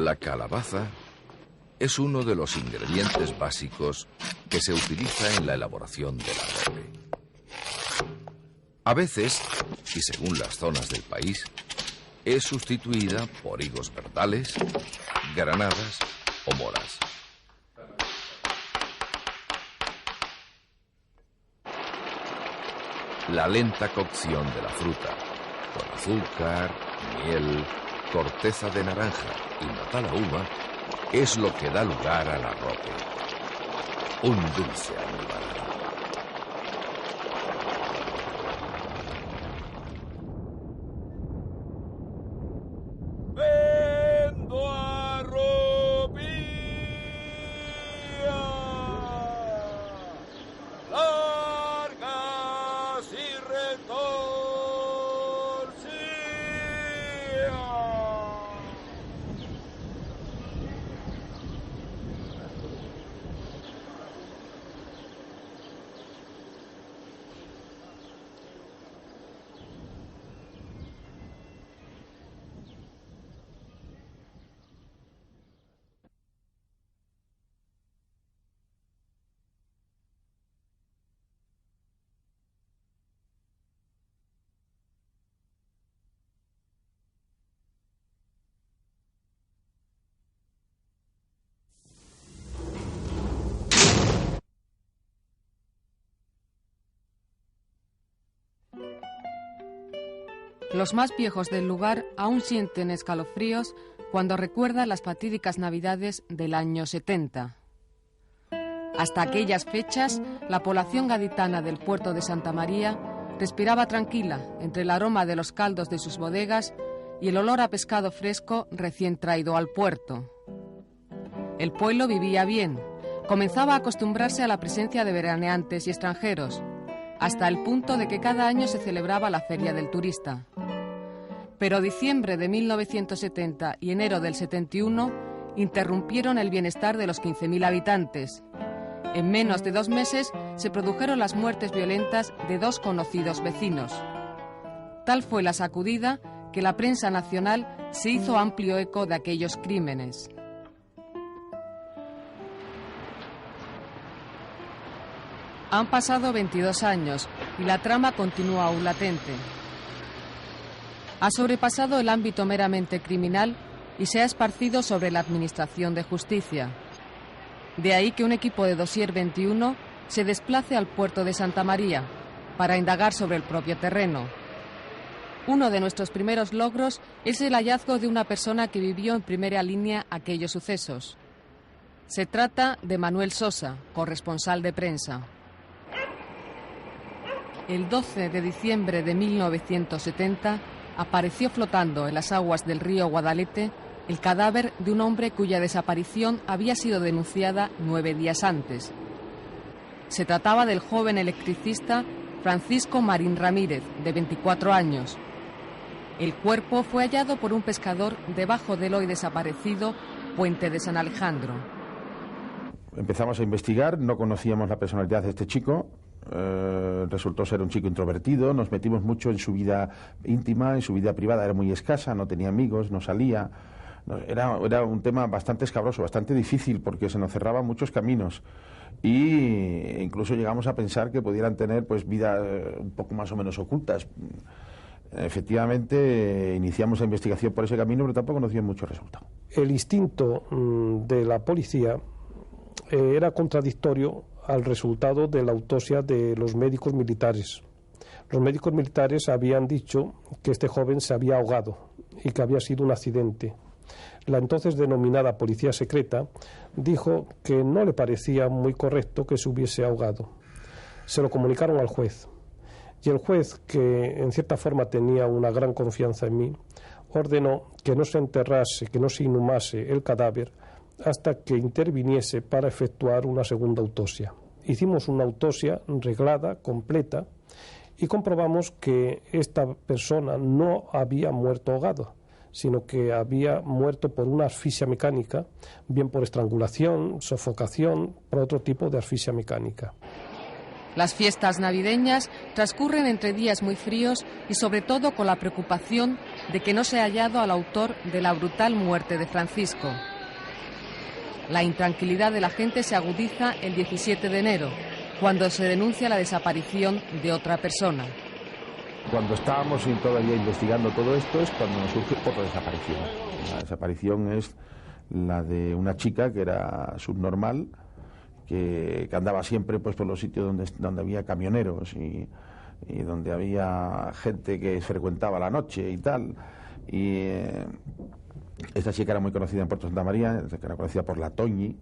La calabaza es uno de los ingredientes básicos que se utiliza en la elaboración del arrope. A veces, y según las zonas del país, es sustituida por higos verdales, granadas o moras. La lenta cocción de la fruta, con azúcar, miel, corteza de naranja y nata la uva, es lo que da lugar al arrope. Un dulce almíbar. Los más viejos del lugar aún sienten escalofríos cuando recuerdan las fatídicas navidades del año 70. Hasta aquellas fechas, la población gaditana del puerto de Santa María respiraba tranquila entre el aroma de los caldos de sus bodegas y el olor a pescado fresco recién traído al puerto. El pueblo vivía bien, comenzaba a acostumbrarse a la presencia de veraneantes y extranjeros, hasta el punto de que cada año se celebraba la Feria del Turista. Pero diciembre de 1970 y enero del 71 interrumpieron el bienestar de los 15.000 habitantes. En menos de 2 meses se produjeron las muertes violentas de 2 conocidos vecinos. Tal fue la sacudida que la prensa nacional se hizo amplio eco de aquellos crímenes. Han pasado 22 años y la trama continúa aún latente. Ha sobrepasado el ámbito meramente criminal y se ha esparcido sobre la administración de justicia. De ahí que un equipo de Dossier 21 se desplace al puerto de Santa María para indagar sobre el propio terreno. Uno de nuestros primeros logros es el hallazgo de una persona que vivió en primera línea aquellos sucesos. Se trata de Manuel Sosa, corresponsal de prensa. El 12 de diciembre de 1970 apareció flotando en las aguas del río Guadalete el cadáver de un hombre cuya desaparición había sido denunciada 9 días antes. Se trataba del joven electricista Francisco Marín Ramírez, de 24 años. El cuerpo fue hallado por un pescador debajo del hoy desaparecido puente de San Alejandro. Empezamos a investigar, no conocíamos la personalidad de este chico. Resultó ser un chico introvertido, nos metimos mucho en su vida íntima, en su vida privada, era muy escasa, no tenía amigos, no salía, era un tema bastante escabroso, bastante difícil porque se nos cerraban muchos caminos y incluso llegamos a pensar que pudieran tener pues vidas un poco más o menos ocultas. Efectivamente iniciamos la investigación por ese camino, pero tampoco nos dio mucho resultado. El instinto de la policía era contradictorio al resultado de la autopsia de los médicos militares. Los médicos militares habían dicho que este joven se había ahogado y que había sido un accidente. La entonces denominada policía secreta dijo que no le parecía muy correcto que se hubiese ahogado. Se lo comunicaron al juez y el juez, que en cierta forma tenía una gran confianza en mí, ordenó que no se enterrase, que no se inhumase el cadáver hasta que interviniese para efectuar una segunda autopsia. Hicimos una autopsia reglada, completa, y comprobamos que esta persona no había muerto ahogado, sino que había muerto por una asfixia mecánica, bien por estrangulación, sofocación, por otro tipo de asfixia mecánica. Las fiestas navideñas transcurren entre días muy fríos y sobre todo con la preocupación de que no se ha hallado al autor de la brutal muerte de Francisco. La intranquilidad de la gente se agudiza el 17 de enero, cuando se denuncia la desaparición de otra persona. Cuando estábamos todavía investigando todo esto es cuando nos surge otra desaparición. La desaparición es la de una chica que era subnormal, que andaba siempre pues por los sitios donde había camioneros y donde había gente que frecuentaba la noche y tal. Y esta chica era muy conocida en Puerto Santa María, era conocida por la Toñi,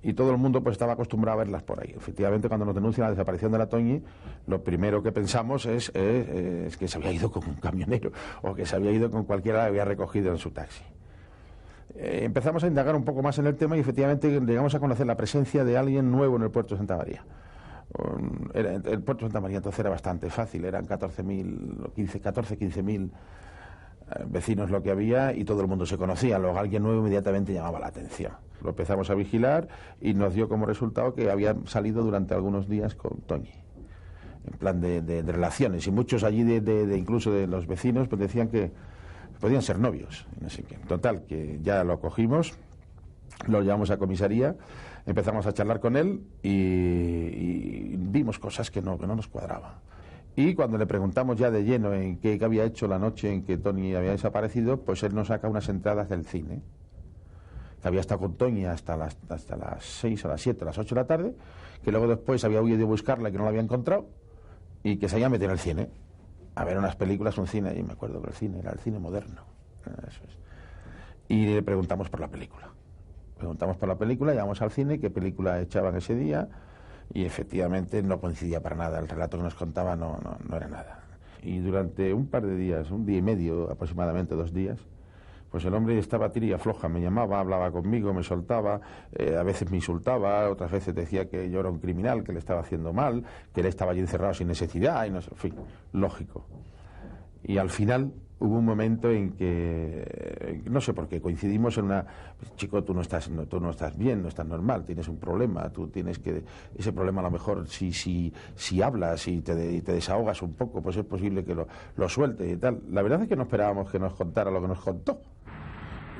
y todo el mundo pues estaba acostumbrado a verlas por ahí. Efectivamente, cuando nos denuncian la desaparición de la Toñi, lo primero que pensamos es que se había ido con un camionero o que se había ido con cualquiera que la había recogido en su taxi. Empezamos a indagar un poco más en el tema y efectivamente llegamos a conocer la presencia de alguien nuevo en el puerto de Santa María. El puerto de Santa María entonces era bastante fácil, eran 15.000 vecinos lo que había y todo el mundo se conocía. Luego alguien nuevo inmediatamente llamaba la atención. Lo empezamos a vigilar y nos dio como resultado que había salido durante algunos días con Toñi, en plan de relaciones, y muchos allí incluso de los vecinos pues decían que podían ser novios, no sé qué. Total, que ya lo cogimos, lo llevamos a comisaría, empezamos a charlar con él y vimos cosas que no nos cuadraban. Y cuando le preguntamos ya de lleno en qué había hecho la noche en que Toñi había desaparecido, pues él nos saca unas entradas del cine, que había estado con Toñi hasta las 6 o las 7, las 8 de la tarde, que luego después había huido a buscarla y que no la había encontrado, y que se había metido en el cine a ver unas películas, un cine, y me acuerdo que el cine era el cine moderno. Eso es. Y le preguntamos por la película. Llegamos al cine, qué película echaban ese día, y efectivamente no coincidía para nada. El relato que nos contaba no era nada. Y durante un par de días, un día y medio, aproximadamente 2 días, pues el hombre estaba tira y afloja, me llamaba, hablaba conmigo, me soltaba, a veces me insultaba, otras veces decía que yo era un criminal, que le estaba haciendo mal, que él estaba allí encerrado sin necesidad, y no sé, en fin, lógico. Y al final hubo un momento en que, no sé por qué, coincidimos en una... Chico, tú no estás bien, no estás normal, tienes un problema, tú tienes que... Ese problema a lo mejor, si hablas y te desahogas un poco, pues es posible que lo sueltes y tal. La verdad es que no esperábamos que nos contara lo que nos contó.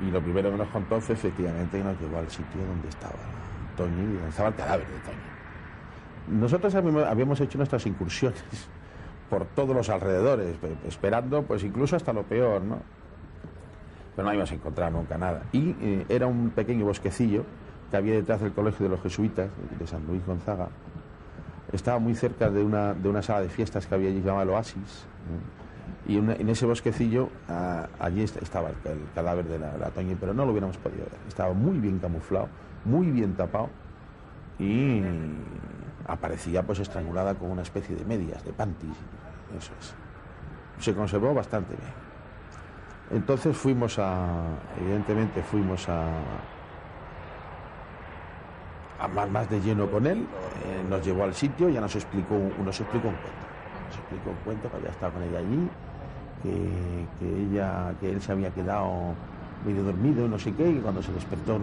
Y lo primero que nos contó fue efectivamente que nos llevó al sitio donde estaba Toñi, donde estaba el cadáver de Toñi. Nosotros habíamos hecho nuestras incursiones por todos los alrededores, esperando pues incluso hasta lo peor, ¿no? Pero no íbamos a encontrar nunca nada. Y era un pequeño bosquecillo que había detrás del colegio de los jesuitas de San Luis Gonzaga. Estaba muy cerca de una sala de fiestas que había allí llamada el Oasis, y en ese bosquecillo allí estaba el cadáver de la Toñi, pero no lo hubiéramos podido ver. Estaba muy bien camuflado, muy bien tapado, y aparecía pues estrangulada con una especie de medias, de panties. Eso es. Se conservó bastante bien. Entonces evidentemente fuimos a más de lleno con él. Nos llevó al sitio, ya nos explicó un cuento. Nos explicó un cuento que había estado con ella allí, que él se había quedado medio dormido, no sé qué, y cuando se despertó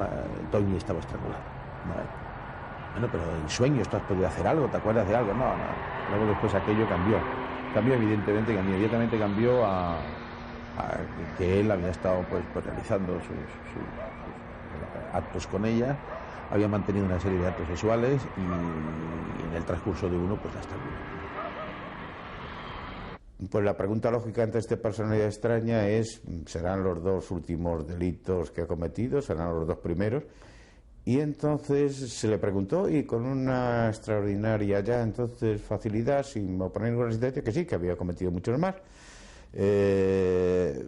Toñi estaba estrangulada. Bueno, pero en sueños tú has podido hacer algo, ¿te acuerdas de algo? No. Luego después aquello cambió. Inmediatamente cambió a que él había estado pues realizando sus actos con ella, había mantenido una serie de actos sexuales y en el transcurso de uno pues la estranguló. Pues la pregunta lógica ante esta personalidad extraña es, ¿serán los 2 últimos delitos que ha cometido? ¿Serán los 2 primeros? Y entonces se le preguntó, y con una extraordinaria ya entonces facilidad, sin oponer ninguna resistencia, que sí, que había cometido muchos más, que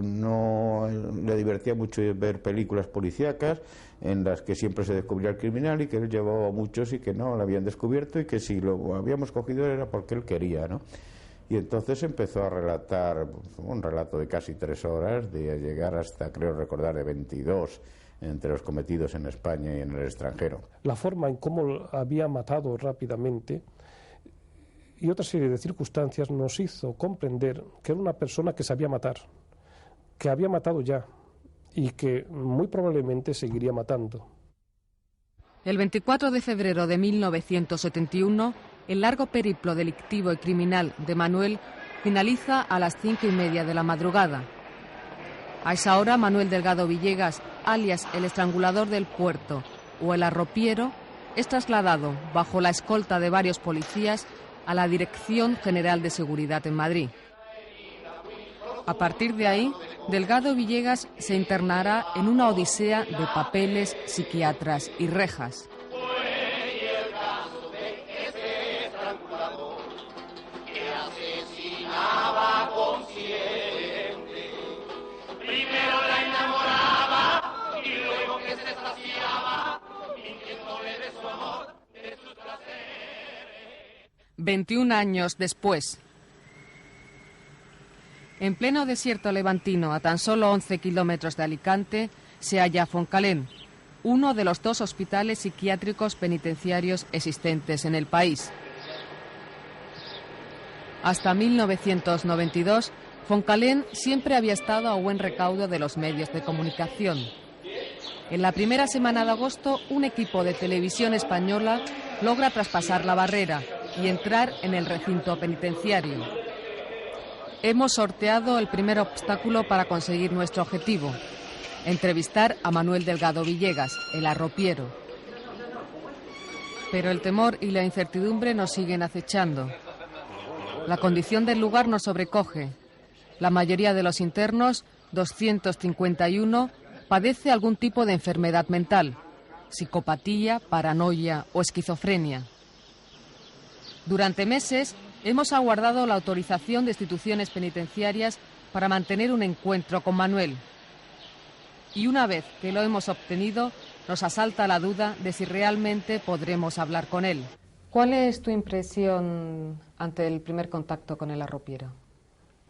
no le divertía mucho ver películas policíacas en las que siempre se descubría el criminal, y que él llevaba muchos y que no lo habían descubierto, y que si lo habíamos cogido era porque él quería, ¿no? Y entonces empezó a relatar un relato de casi 3 horas, de llegar hasta, creo recordar, de 22 entre los cometidos en España y en el extranjero. La forma en cómo había matado rápidamente y otra serie de circunstancias nos hizo comprender que era una persona que sabía matar, que había matado ya y que muy probablemente seguiría matando. El 24 de febrero de 1971, el largo periplo delictivo y criminal de Manuel finaliza a las 5:30 de la madrugada. A esa hora, Manuel Delgado Villegas, alias el estrangulador del puerto o el arropiero, es trasladado, bajo la escolta de varios policías, a la Dirección General de Seguridad en Madrid. A partir de ahí, Delgado Villegas se internará en una odisea de papeles, psiquiatras y rejas. Primero la enamoraba y luego que se saciaba, mintiéndole de su amor, de sus placeres. 21 años después. En pleno desierto levantino, a tan solo 11 kilómetros de Alicante, se halla Foncalén, uno de los 2 hospitales psiquiátricos penitenciarios existentes en el país. Hasta 1992, Foncalén siempre había estado a buen recaudo de los medios de comunicación. En la primera semana de agosto, un equipo de televisión española logra traspasar la barrera y entrar en el recinto penitenciario. Hemos sorteado el primer obstáculo para conseguir nuestro objetivo: entrevistar a Manuel Delgado Villegas, el arropiero. Pero el temor y la incertidumbre nos siguen acechando. La condición del lugar nos sobrecoge. La mayoría de los internos, 251, padece algún tipo de enfermedad mental: psicopatía, paranoia o esquizofrenia. Durante meses hemos aguardado la autorización de instituciones penitenciarias para mantener un encuentro con Manuel. Y una vez que lo hemos obtenido, nos asalta la duda de si realmente podremos hablar con él. ¿Cuál es tu impresión ante el primer contacto con el arropiero?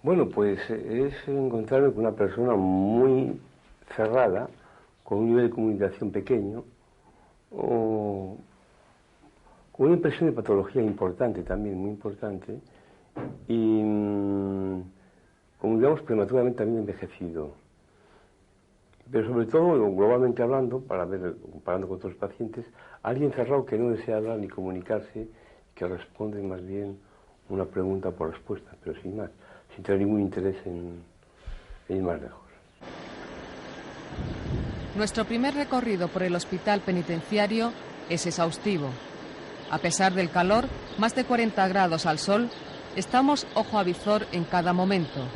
Bueno, pues es encontrarme con una persona muy cerrada, con un nivel de comunicación pequeño, con una impresión de patología importante también, muy importante, y como digamos prematuramente también envejecido. Pero sobre todo, globalmente hablando, comparando con otros pacientes, alguien cerrado que no desea hablar ni comunicarse, que responde más bien una pregunta por respuesta, pero sin más, sin tener ningún interés en ir más lejos. Nuestro primer recorrido por el hospital penitenciario es exhaustivo. A pesar del calor, más de 40 grados al sol, estamos ojo a visor en cada momento.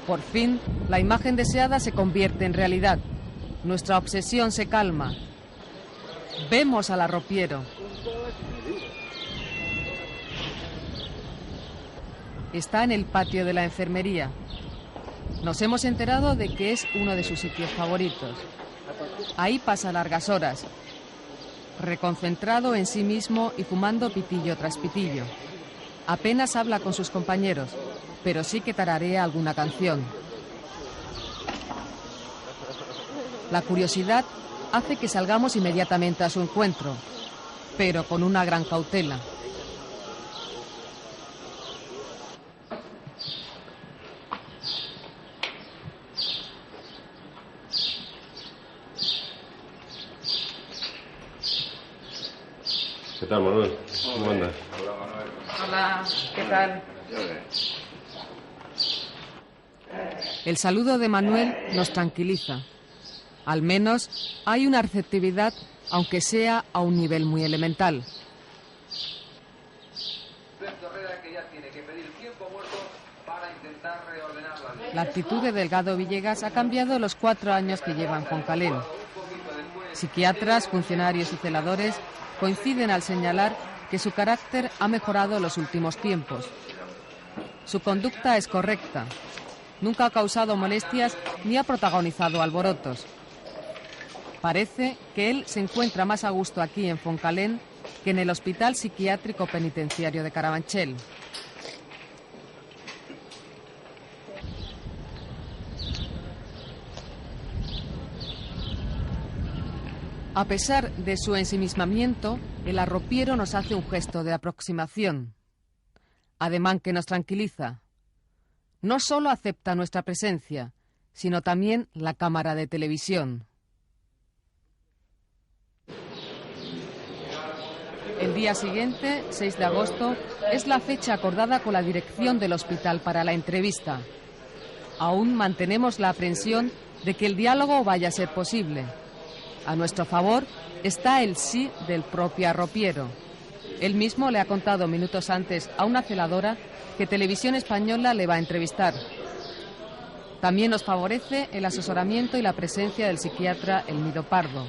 Por fin, la imagen deseada se convierte en realidad. Nuestra obsesión se calma. Vemos al arropiero. Está en el patio de la enfermería. Nos hemos enterado de que es uno de sus sitios favoritos. Ahí pasa largas horas, reconcentrado en sí mismo y fumando pitillo tras pitillo. Apenas habla con sus compañeros, pero sí que tararea alguna canción. La curiosidad hace que salgamos inmediatamente a su encuentro, pero con una gran cautela. ¿Qué tal, Manuel? ¿Cómo andas? Hola, ¿qué tal? El saludo de Manuel nos tranquiliza. Al menos hay una receptividad, aunque sea a un nivel muy elemental. La actitud de Delgado Villegas ha cambiado en los 4 años que lleva en Foncalén. Psiquiatras, funcionarios y celadores coinciden al señalar que su carácter ha mejorado en los últimos tiempos. Su conducta es correcta. Nunca ha causado molestias ni ha protagonizado alborotos. Parece que él se encuentra más a gusto aquí en Foncalén que en el Hospital Psiquiátrico Penitenciario de Carabanchel. A pesar de su ensimismamiento, el arropiero nos hace un gesto de aproximación, ademán que nos tranquiliza. No solo acepta nuestra presencia, sino también la cámara de televisión. día siguiente, 6 de agosto, es la fecha acordada con la dirección del hospital para la entrevista. Aún mantenemos la aprensión de que el diálogo vaya a ser posible. A nuestro favor está el sí del propio arropiero. Él mismo le ha contado minutos antes a una celadora que Televisión Española le va a entrevistar. También nos favorece el asesoramiento y la presencia del psiquiatra Elmido Pardo.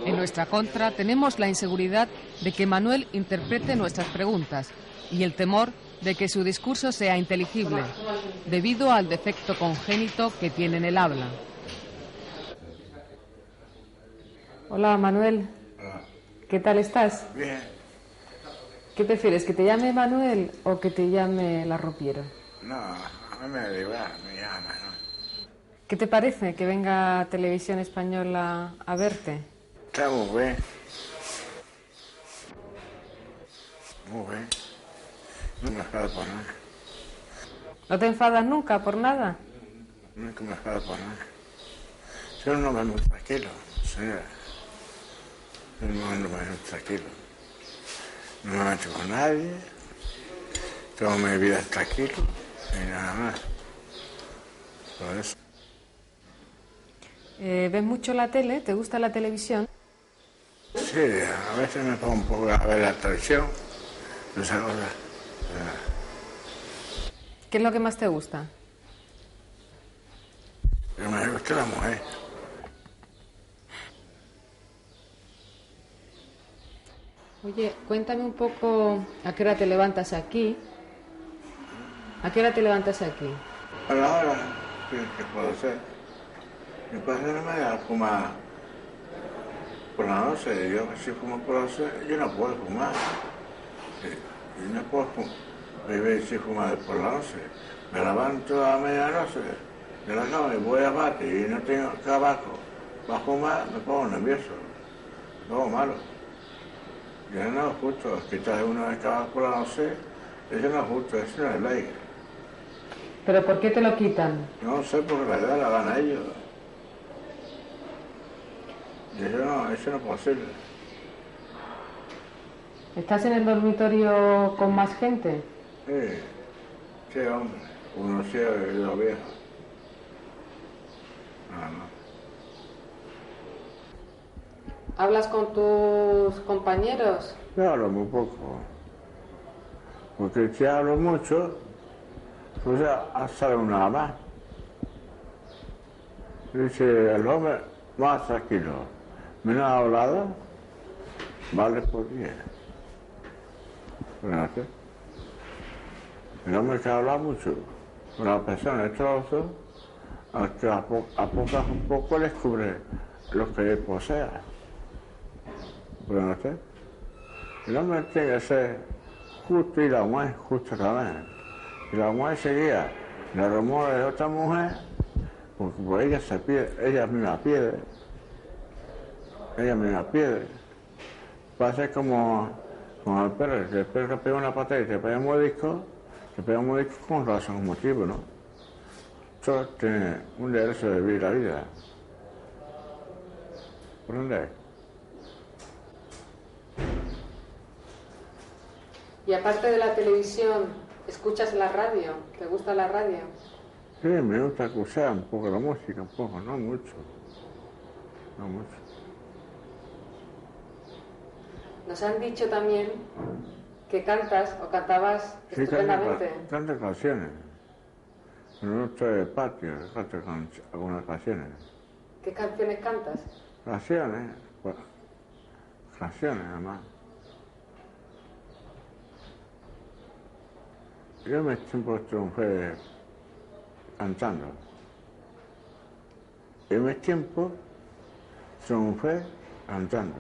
En nuestra contra tenemos la inseguridad de que Manuel interprete nuestras preguntas y el temor de que su discurso sea inteligible, debido al defecto congénito que tiene en el habla. Hola, Manuel. ¿Qué tal estás? Bien. ¿Qué prefieres, que te llame Manuel o que te llame el arropiero? No, a mí me da igual, me llama, ¿no? ¿Qué te parece que venga Televisión Española a verte? Está muy bien. Muy bien. No me enfado por nada. ¿No te enfadas nunca por nada? Nunca me enfado por nada. Soy un hombre muy tranquilo, señora. Soy un hombre muy tranquilo. No me meto con nadie. Toda mi vida es tranquilo y nada más. Por eso. ¿Ves mucho la tele? ¿Te gusta la televisión? Sí, a veces me pongo un poco a ver la televisión. Esa cosa. ¿Qué es lo que más te gusta? Que me gusta la mujer. Oye, cuéntame un poco a qué hora te levantas aquí. ¿A qué hora te levantas aquí? A la hora, ¿qué puedo hacer? Mi padre no me da a fumar por la noche. Yo si fumo por la noche, yo no puedo fumar. Yo no puedo vivir sin fumar por la noche. Me levanto a medianoche de la cama y voy a bate y no tengo tabaco para fumar, me pongo nervioso, me pongo malo. Yo no es justo, quitar uno de tabaco por la noche, eso no es justo, eso no es ley. ¿Pero por qué te lo quitan? No sé, porque la edad la dan a ellos. Y eso no es posible. ¿Estás en el dormitorio con más gente? Sí, hombre, uno ciego y dos viejos. Nada más. ¿Hablas con tus compañeros? Yo hablo muy poco. Porque si hablo mucho, pues ya sale una nada más. Dice el hombre más tranquilo, menos hablado, vale por 10. El hombre que habla mucho, una persona es trozo, hasta a poco un poco descubre lo que posea. El hombre tiene que ser justo y la mujer justo también. Y la mujer seguía los rumores de otra mujer, porque por ella se pierde, ella misma pierde. Pasa como el perro, que el perro pega una patada y te pega un mordisco con razón, con motivo, ¿no? Todo tiene un derecho de vivir la vida. ¿Por dónde? Y aparte de la televisión, ¿escuchas la radio? ¿Te gusta la radio? Sí, me gusta escuchar un poco la música, un poco, no mucho. No mucho. Nos han dicho también que cantas o cantabas Sí, estupendamente. canto canciones. No estoy de patio, canto algunas canciones. ¿Qué canciones cantas? Canciones, pues, canciones además. Yo me siempre triunfé cantando. En mi tiempo triunfé cantando.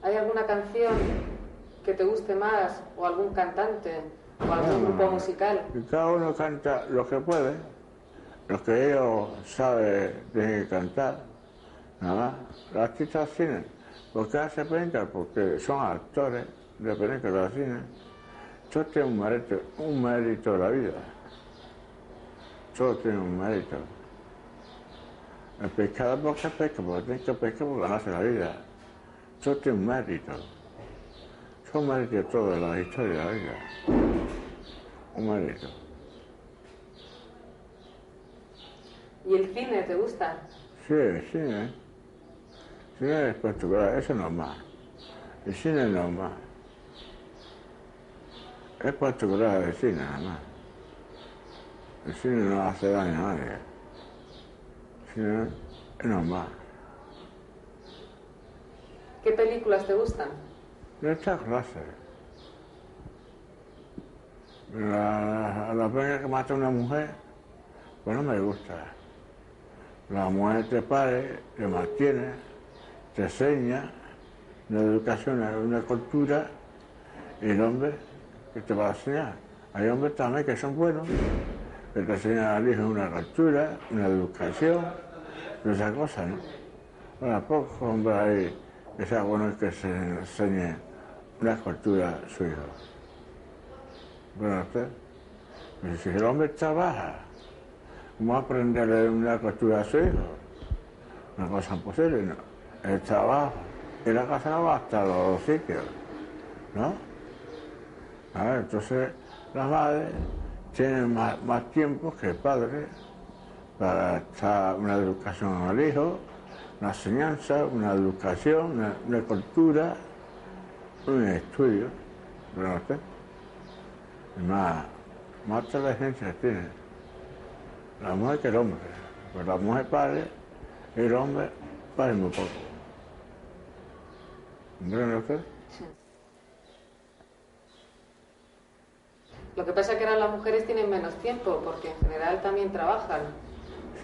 ¿Hay alguna canción que te guste más, o algún cantante, o algún grupo musical? Y cada uno canta lo que puede, lo que ellos saben de cantar, nada más. Los artistas cine, ¿por qué hace películas? Porque son actores de películas de cine. Todo tiene un mérito de la vida. Todo tiene un mérito. El pescador porque pesca, porque tiene que pescar porque ganarse la vida. Eso tiene un mérito. Son méritos todo de la historia de la vida. Un mérito. ¿Y el cine te gusta? Sí, el cine. El cine es particular, eso es normal. El cine es normal. Es particular el cine, nada más. El cine no hace daño a nadie. El cine es normal. ¿Qué películas te gustan? De esta clase. La pena que mata a una mujer, pues no me gusta. La mujer te pare, te mantiene, te enseña una educación, una cultura, y el hombre que te va a enseñar. Hay hombres también que son buenos, que te enseñan al hijo una cultura, una educación, todas esas cosas, ¿no? Bueno, pocos hombres hay que sea bueno que se enseñe una cultura a su hijo. Bueno, usted, pues si el hombre trabaja, ¿cómo aprenderle una cultura a su hijo? Una cosa imposible, ¿no? El trabajo y la casa no va hasta los dos sitios, ¿no? A ver, entonces las madres tienen más tiempo que el padre para dar una educación al hijo, una enseñanza, una educación, una cultura, un estudio, ¿no usted? Y más inteligencia tiene la mujer que el hombre. Pues la mujer pare, el hombre pare muy poco. ¿Entiende usted? Sí. Lo que pasa es que ahora las mujeres tienen menos tiempo, porque en general también trabajan.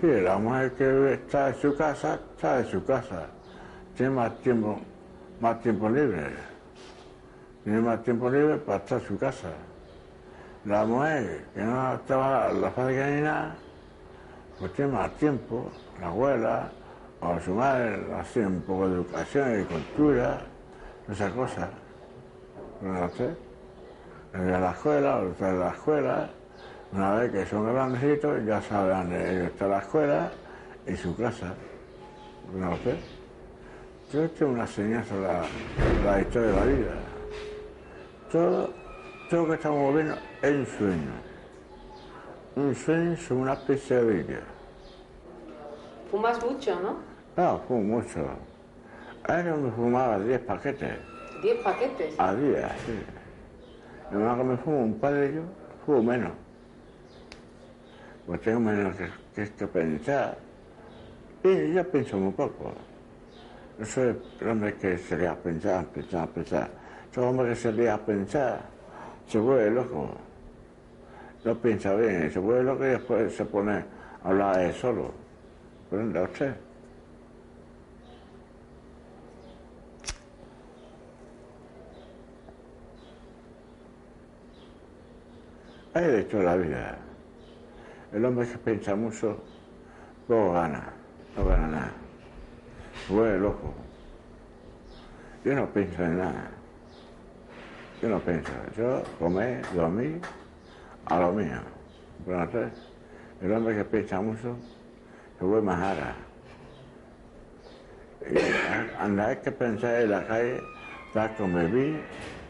Sí, la mujer que está en su casa, está en su casa. Tiene más tiempo libre. Tiene más tiempo libre para estar en su casa. La mujer que no trabaja en la fábrica ni nada, pues tiene más tiempo. La abuela o su madre le hacen un poco de educación y cultura, esas cosas. ¿No sé? De la escuela, o de la escuela, una vez que son grandecitos, ya saben dónde está la escuela y su casa. ¿No sé? Todo esto es una enseñanza de la historia de la vida. Todo lo que estamos viendo es un sueño. Un sueño es una especie de vida. Fumas mucho, ¿no? No, fumo mucho. Ayer me fumaba 10 paquetes. ¿10 paquetes? A día, sí. Y más que me fumo un par de ellos, fumo menos. Pues tengo menos que pensar. Y yo pienso muy poco. Yo soy el hombre que se lía a pensar. Soy hombre que se lía a pensar, se vuelve loco. No piensa bien, se vuelve loco y después se pone a hablar de él solo. ¿Comprende usted? Hay de toda la vida. El hombre que piensa mucho, poco gana, no gana nada. Se vuelve loco. Yo no pienso en nada. Yo no pienso. Yo comer, dormir, a lo mío. Pero el hombre que piensa mucho se vuelve más jara. Y andar hay que pensar en la calle, dar convivir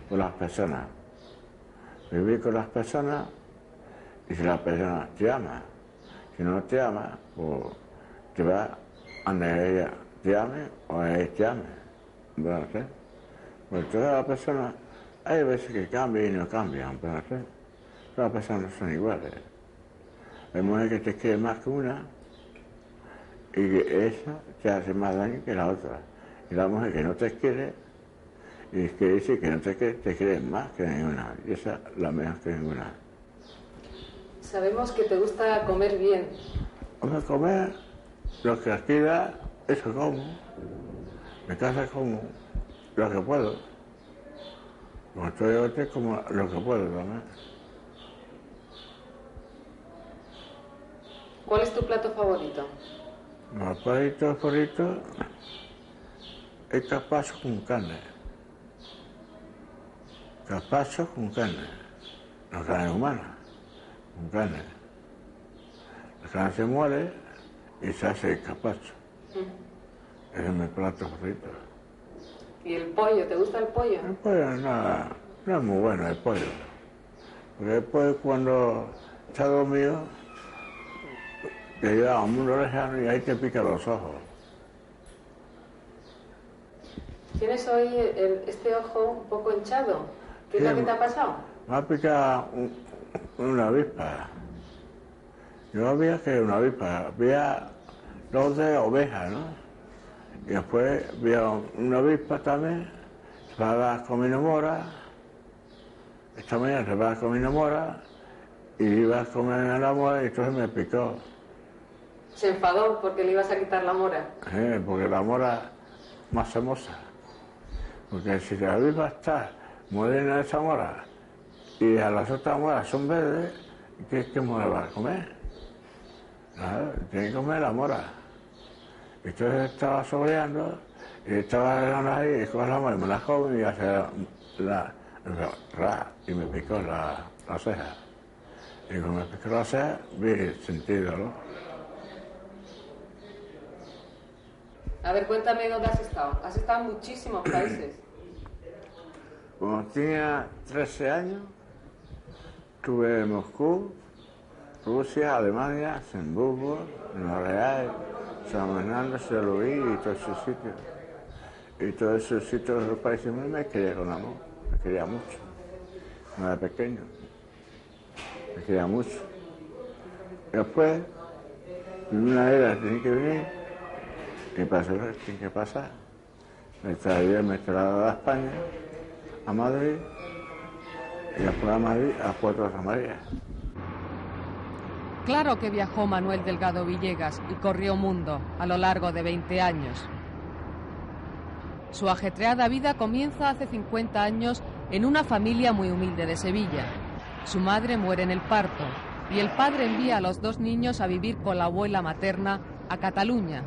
con las personas. Vivir con las personas y si la persona te ama. Si no te ama, pues te va a donde ella te ame o él te ame. ¿Verdad? Pues todas las personas, hay veces que cambian y no cambian, ¿verdad? Todas las personas no son iguales. Hay mujeres que te quieren más que una y que esa te hace más daño que la otra. Y la mujer que no te quiere y que dice que no te quiere más que ninguna. Y esa es la mejor que ninguna. Sabemos que te gusta comer bien. Hombre, comer, lo que aquí da, eso como. Mi casa como lo que puedo. Cuando estoy hotel como lo que puedo también. ¿Cuál es tu plato favorito? Mi plato favorito es carpaccio con carne. Carpaccio con carne. No carne humana, con carne. La carne se muele y se hace el capacho. Ese es mi plato favorito. ¿Y el pollo? ¿Te gusta el pollo? El pollo no es muy bueno, el pollo. Porque después cuando está dormido, te lleva a un mundo lejano y ahí te pica los ojos. ¿Tienes hoy este ojo un poco hinchado? ¿Qué es Sí, lo que te ha pasado? me ha picado una avispa. Yo no había que una avispa, había 12 ovejas, ¿no? Y después había una avispa también, se va comiendo mora. Esta mañana se va comiendo mora y iba a comer la mora y entonces me picó. Se enfadó porque le ibas a quitar la mora. Porque la mora más hermosa. Porque si la avispa está morena esa mora y a las otras moras son verdes, ¿qué mora va a comer? Nada, tiene que comer la mora. Entonces estaba sobreando y estaba llegando ahí y con la mora me la como y hace y me picó la ceja. Y cuando me picó la ceja, sentí dolor. A ver, cuéntame dónde has estado. Has estado en muchísimos países. Cuando tenía 13 años, estuve en Moscú, Rusia, Alemania, Hamburgo, Nueva Real, San Fernando, San Luis y todos esos sitios. Y todos esos sitios de los países me quería con amor, me quería mucho. No era pequeño, me quería mucho. Y después, en una era tenía que venir, y pasó lo que tiene que pasar. Me trasladó a España, a Madrid, y después a Madrid, a Puerto Santa María. Claro que viajó Manuel Delgado Villegas y corrió mundo a lo largo de 20 años. Su ajetreada vida comienza hace 50 años en una familia muy humilde de Sevilla. Su madre muere en el parto y el padre envía a los 2 niños a vivir con la abuela materna a Cataluña,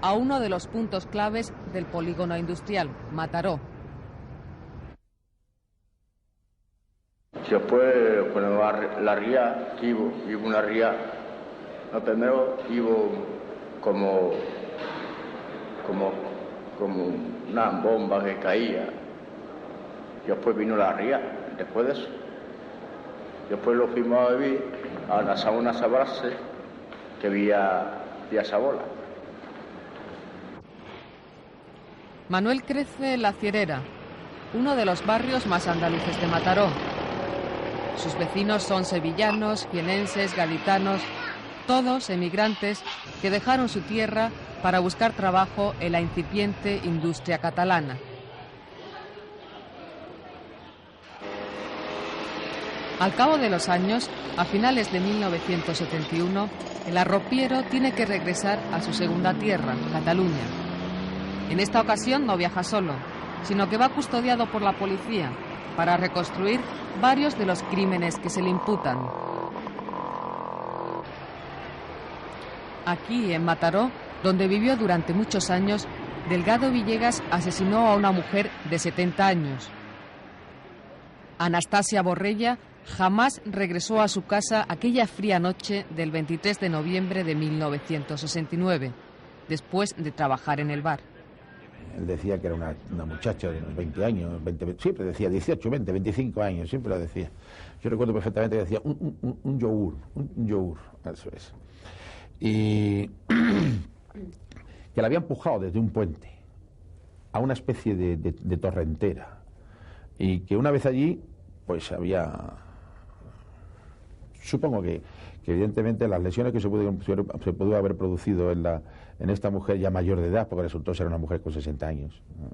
a uno de los puntos claves del polígono industrial, Mataró. Después, cuando la ría, iba una ría, lo primero iba como una bomba que caía. Y después vino la ría, después de eso. Después lo fuimos a vivir a la sauna Sabrase, que había Sabola. Manuel crece en La Cierera, uno de los barrios más andaluces de Mataró. Sus vecinos son sevillanos, jienenses, gaditanos, todos emigrantes que dejaron su tierra para buscar trabajo en la incipiente industria catalana. Al cabo de los años, a finales de 1971, el arropiero tiene que regresar a su segunda tierra, Cataluña. En esta ocasión no viaja solo, sino que va custodiado por la policía para reconstruir varios de los crímenes que se le imputan. Aquí, en Mataró, donde vivió durante muchos años, Delgado Villegas asesinó a una mujer de 70 años. Anastasia Borrella jamás regresó a su casa aquella fría noche del 23 de noviembre de 1969, después de trabajar en el bar. Él decía que era una muchacha de unos 20 años, siempre decía 18, 20, 25 años, siempre lo decía. Yo recuerdo perfectamente que decía un yogur, eso es. Y que la había empujado desde un puente a una especie de torrentera. Y que una vez allí, pues había... Supongo que evidentemente las lesiones que se pudo haber producido en esta mujer ya mayor de edad, porque resultó ser una mujer con 60 años, ¿no?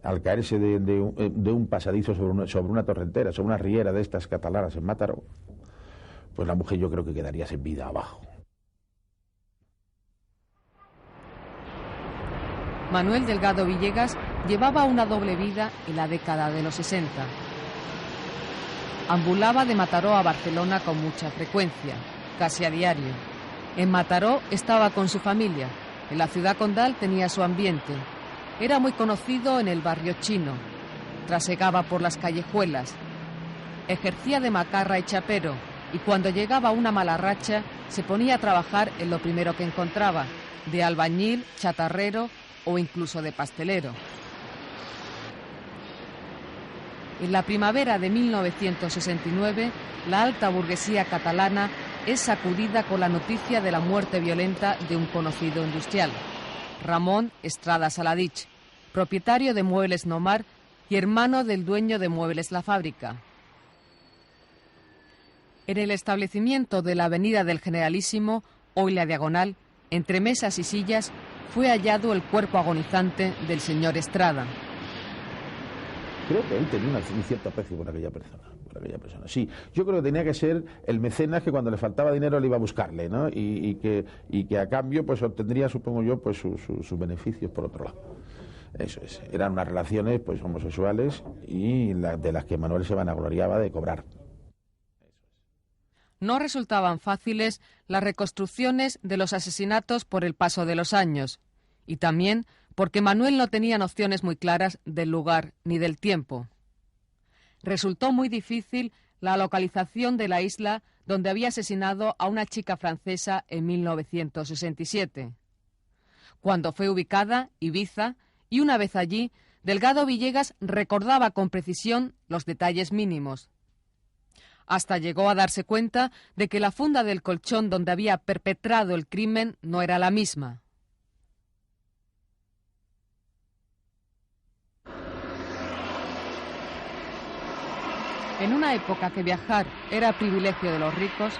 Al caerse de un pasadizo sobre una torrentera, sobre una riera de estas catalanas en Mataró, pues la mujer yo creo que quedaría sin vida abajo. Manuel Delgado Villegas llevaba una doble vida en la década de los 60. Ambulaba de Mataró a Barcelona con mucha frecuencia, casi a diario. En Mataró estaba con su familia, en la ciudad condal tenía su ambiente. Era muy conocido en el barrio chino, trasegaba por las callejuelas, ejercía de macarra y chapero y cuando llegaba una mala racha se ponía a trabajar en lo primero que encontraba, de albañil, chatarrero o incluso de pastelero. En la primavera de 1969, la alta burguesía catalana es sacudida con la noticia de la muerte violenta de un conocido industrial, Ramón Estrada Saladich, propietario de Muebles Nomar y hermano del dueño de Muebles La Fábrica. En el establecimiento de la Avenida del Generalísimo, hoy la Diagonal, entre mesas y sillas, fue hallado el cuerpo agonizante del señor Estrada. Creo que él tenía un cierto aprecio por aquella persona. Sí, yo creo que tenía que ser el mecenas que cuando le faltaba dinero le iba a buscarle, ¿no? Y que a cambio pues obtendría, supongo yo, pues sus beneficios por otro lado. Eso es. Eran unas relaciones pues homosexuales y de las que Manuel se vanagloriaba de cobrar. No resultaban fáciles las reconstrucciones de los asesinatos por el paso de los años, y también porque Manuel no tenía nociones muy claras del lugar ni del tiempo. Resultó muy difícil la localización de la isla donde había asesinado a una chica francesa en 1967. Cuando fue ubicada, Ibiza, y una vez allí, Delgado Villegas recordaba con precisión los detalles mínimos. Hasta llegó a darse cuenta de que la funda del colchón donde había perpetrado el crimen no era la misma. En una época que viajar era privilegio de los ricos,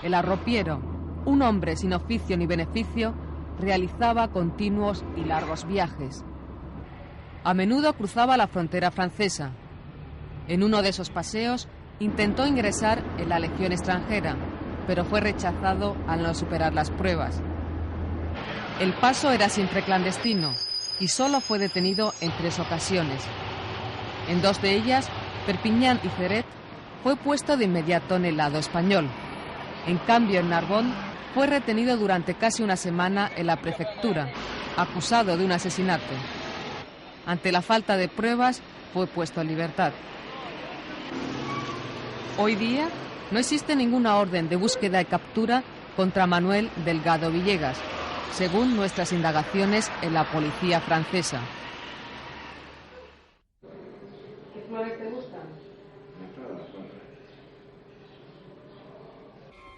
el arropiero, un hombre sin oficio ni beneficio, realizaba continuos y largos viajes. A menudo cruzaba la frontera francesa. En uno de esos paseos intentó ingresar en la Legión extranjera, pero fue rechazado al no superar las pruebas. El paso era siempre clandestino y solo fue detenido en 3 ocasiones. En 2 de ellas, Perpiñán y Ceret, fue puesto de inmediato en el lado español. En cambio, en Narbonne fue retenido durante casi una semana en la prefectura, acusado de un asesinato. Ante la falta de pruebas, fue puesto en libertad. Hoy día no existe ninguna orden de búsqueda y captura contra Manuel Delgado Villegas, según nuestras indagaciones en la policía francesa. ¿Qué flores te gustan?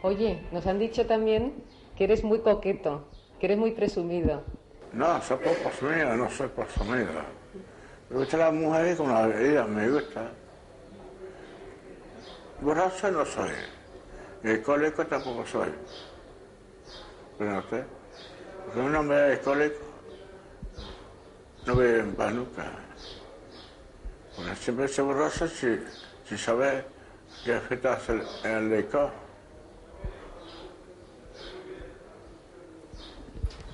Oye, nos han dicho también que eres muy coqueto, que eres muy presumido. No, soy por presumido, no soy presumido. Me gustan las mujeres con la bebida, me gusta. Borracho no soy. Alcohólico tampoco soy. Pero no sé. Porque un hombre alcohólico no vive en paz nunca. Porque siempre se borracho si sabe que afecta el licor.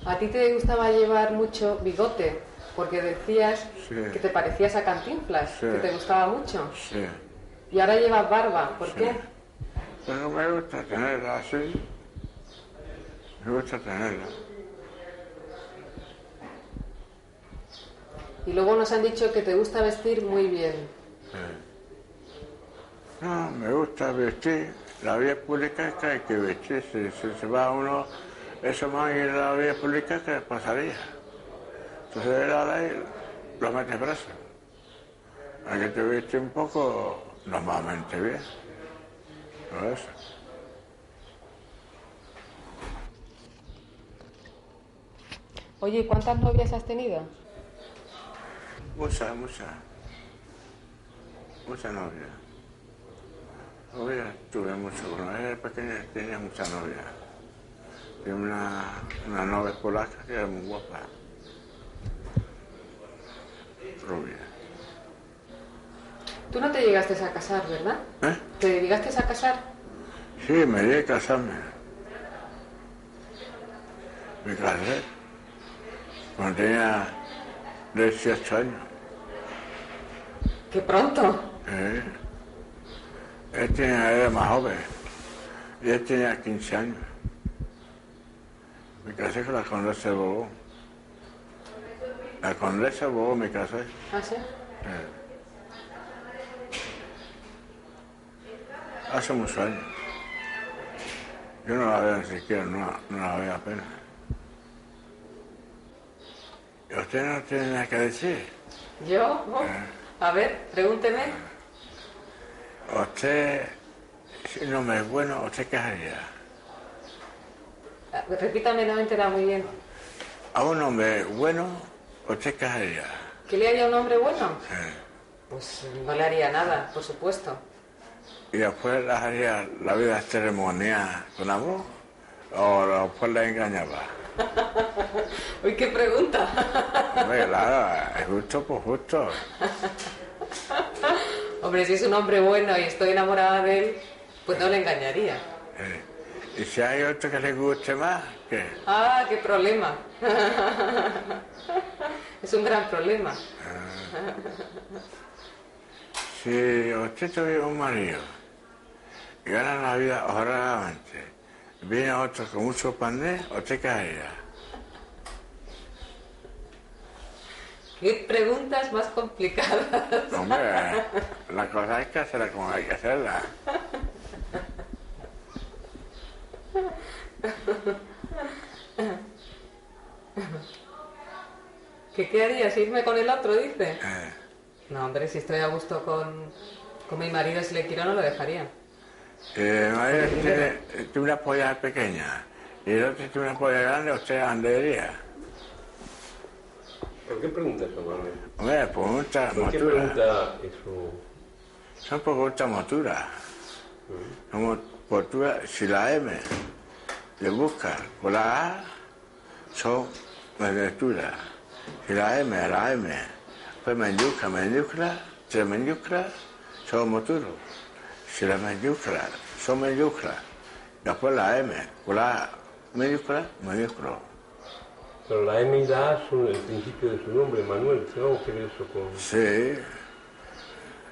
A ti te gustaba llevar mucho bigote, porque decías que te parecías a Cantinflas, que te gustaba mucho. Sí. Y ahora llevas barba, ¿por qué? Pero me gusta tenerla así. Me gusta tenerla. Y luego nos han dicho que te gusta vestir muy bien. No, me gusta vestir. La vía pública es que hay que vestir. Si se va uno, eso más en la vía pública que pasaría. Entonces la ley lo mete preso. Hay que te viste un poco normalmente bien. Todo eso. Oye, ¿cuántas novias has tenido? Muchas novias. Novias tuve mucho. Cuando era pequeña tenía muchas novias. Tenía una novia polaca que era muy guapa. Rubia. Tú no te llegaste a casar, ¿verdad? ¿Eh? ¿Te llegaste a casar? Sí, me llegué a casarme. Me casé cuando tenía 18 años. ¡Qué pronto! Era más joven. Y él tenía 15 años. Me casé con la condesa de Bobó. La condesa de Bobó me casé. ¿Ah, sí? Hace muchos años. Yo no la veo ni siquiera, no la veo apenas. ¿Y usted no tiene nada que decir? ¿Yo? A ver, pregúnteme. Usted, si un hombre es bueno, ¿usted qué haría? Repítame, no me he enterado muy bien. A un hombre bueno, ¿usted qué haría? ¿Que le haría un hombre bueno? Sí. Pues no le haría nada, por supuesto. ¿Y después le haría la vida ceremonial con amor? ¿O después le engañaba? Uy, qué pregunta. Hombre, claro, es justo por justo. Hombre, si es un hombre bueno y estoy enamorada de él, pues no le engañaría. ¿Y si hay otro que le guste más? ¿Qué? Ah, qué problema. Es un gran problema. Si usted tuviera un marido y gana la vida honradamente, viene otro con mucho pandé, ¿usted qué haría? ¿Qué preguntas más complicadas? Hombre, la cosa es que hacerla como hay que hacerla. ¿Qué harías? ¿Irme con el otro, dice? No, hombre, si estoy a gusto con mi marido, si le quiero, no lo dejaría. Mi marido tiene una polla pequeña y el otro tiene una polla grande, ¿usted a dónde iría? ¿Por qué pregunta eso, Manuel? Hombre, pregunta ¿Por qué motura. pregunta eso? Son preguntas moturas. Como motura, si la M le busca con la A, son mayúsculas. Si la M a la M, pues mayúscula, tres mayúsculas, son moturos. Si las mayúsculas son mayúsculas, después la M con la A mayúscula. Pero la M y la A son el principio de su nombre, Manuel. ¿Qué vamos a hacer eso con...? Sí.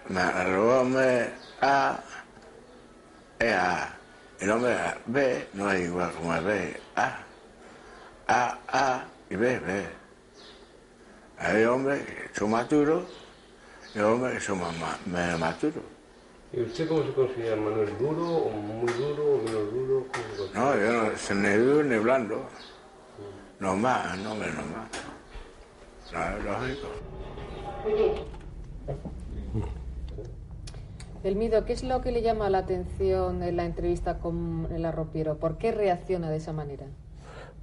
Luego A es A. El nombre B no es igual como el B. A y B. Hay hombres que son maturos y hombres que son menos maturos. ¿Y usted cómo se considera, Manuel? ¿Duro o muy duro o menos duro? ¿Cómo se considera? No, yo no soy ni duro ni blando. Normal. No, es lógico. Elmido, ¿qué es lo que le llama la atención en la entrevista con el arropiero? ¿Por qué reacciona de esa manera?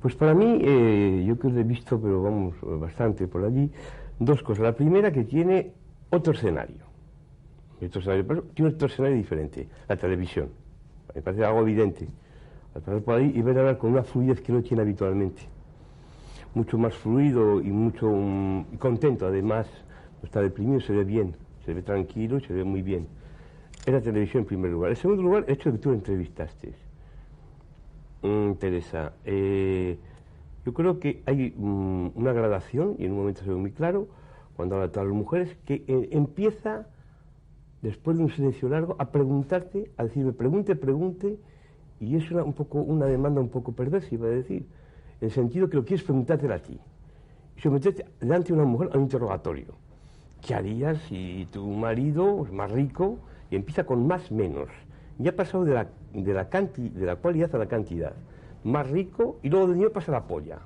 Pues para mí, yo que os he visto, pero vamos, bastante por allí, dos cosas. La primera, que tiene otro escenario. Pero tiene otro escenario diferente, la televisión. Me parece algo evidente. Al pasar por ahí y ver hablar con una fluidez que no tiene habitualmente. Mucho más fluido y mucho y contento, además. No está deprimido, se ve bien, se ve tranquilo y se ve muy bien. Es la televisión en primer lugar. En segundo lugar, el hecho de que tú entrevistaste. Teresa, yo creo que hay una gradación, y en un momento se ve muy claro, cuando habla de todas las mujeres, que empieza, después de un silencio largo, a preguntarte, a decirme, pregunte, y es una demanda un poco perversa, iba a decir, en el sentido que lo quieres preguntártela a ti, y someterte delante de una mujer a un interrogatorio. ¿Qué harías si tu marido es más rico? Y empieza con más menos. Ya ha pasado de la cualidad a la cantidad. Más rico, y luego de dinero pasa la polla.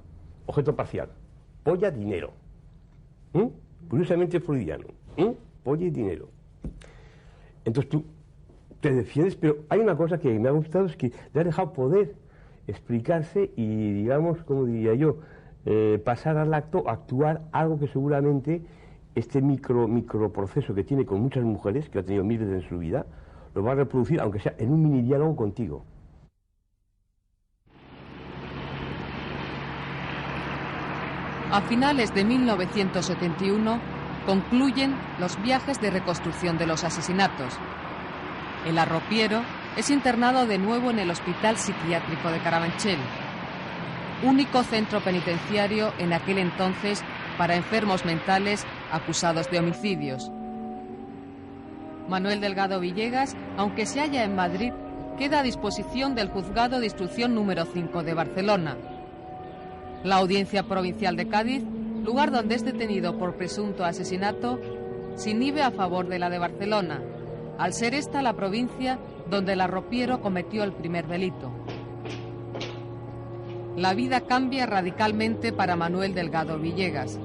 Objeto parcial. Polla, dinero. Curiosamente freudiano. Polla y dinero. Entonces tú te defiendes, pero hay una cosa que me ha gustado, es que le has dejado poder explicarse y, digamos, como diría yo, pasar al acto, actuar algo que seguramente este microproceso que tiene con muchas mujeres, que ha tenido miles en su vida, lo va a reproducir, aunque sea en un mini diálogo contigo. A finales de 1971 concluyen los viajes de reconstrucción de los asesinatos. El arropiero es internado de nuevo en el Hospital Psiquiátrico de Carabanchel, único centro penitenciario en aquel entonces para enfermos mentales acusados de homicidios. Manuel Delgado Villegas, aunque se halla en Madrid, queda a disposición del Juzgado de Instrucción número 5 de Barcelona. La Audiencia Provincial de Cádiz, lugar donde es detenido por presunto asesinato, se inhibe a favor de la de Barcelona, al ser esta la provincia donde el arropiero cometió el primer delito. la vida cambia radicalmente para Manuel Delgado Villegas.